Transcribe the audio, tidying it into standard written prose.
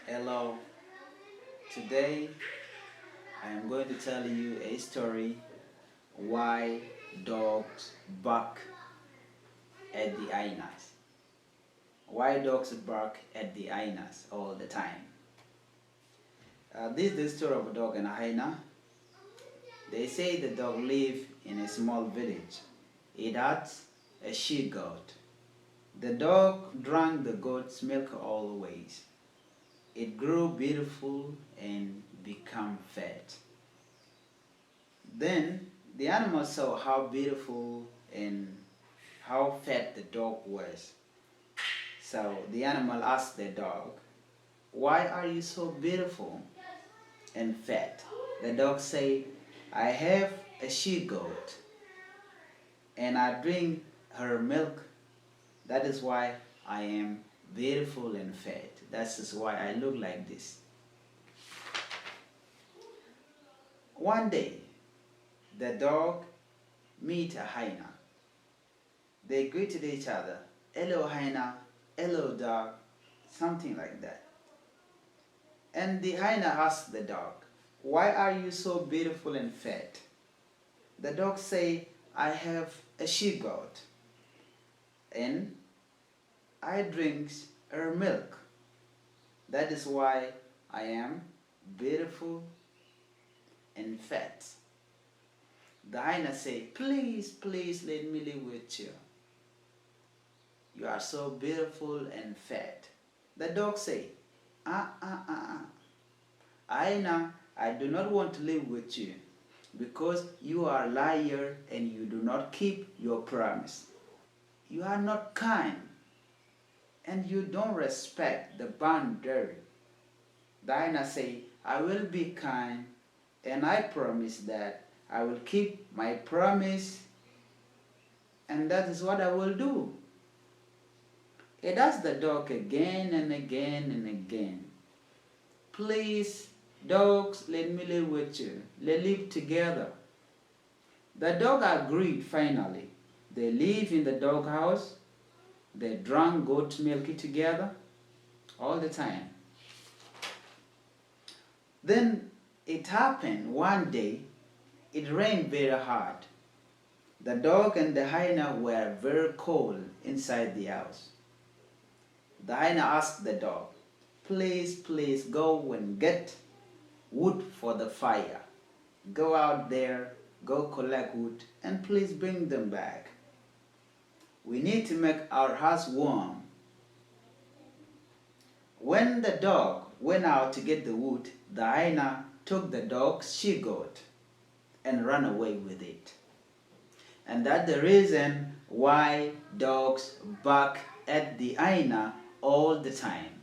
Hello, today I am going to tell you a story why dogs bark at the hyenas. Why dogs bark at the hyenas all the time. This is the story of a dog and a hyena. They say the dog lived in a small village. It had a she-goat. The dog drank the goat's milk always. It grew beautiful and became fat. Then the animal saw how beautiful and how fat the dog was. So the animal asked the dog, "Why are you so beautiful and fat?" The dog said, "I have a she-goat and I drink her milk. That is why I am beautiful and fat. That is why I look like this." One day, the dog meet a hyena. They greeted each other. "Hello hyena, hello dog," something like that. And the hyena asked the dog, "Why are you so beautiful and fat?" The dog say, "I have a she-goat and I drink her milk. That is why I am beautiful and fat." The hyena say, "Please, please let me live with you. You are so beautiful and fat." The dog say, Hyena, I do not want to live with you because you are a liar and you do not keep your promise. You are not kind and you don't respect the boundary." The hyena say, "I will be kind and I promise that I will keep my promise and that is what I will do." It asked the dog again and again and again, "Please, dogs, let me live with you. Let's live together." The dog agreed finally. They live in the dog house. They drank goat milk together all the time. Then it happened one day, it rained very hard. The dog and the hyena were very cold inside the house. The hyena asked the dog, "Please, please go and get wood for the fire. Go out there, go collect wood, and please bring them back. We need to make our house warm." When the dog went out to get the wood, the hyena took the dog's she-goat and ran away with it. And that's the reason why dogs bark at the hyena all the time.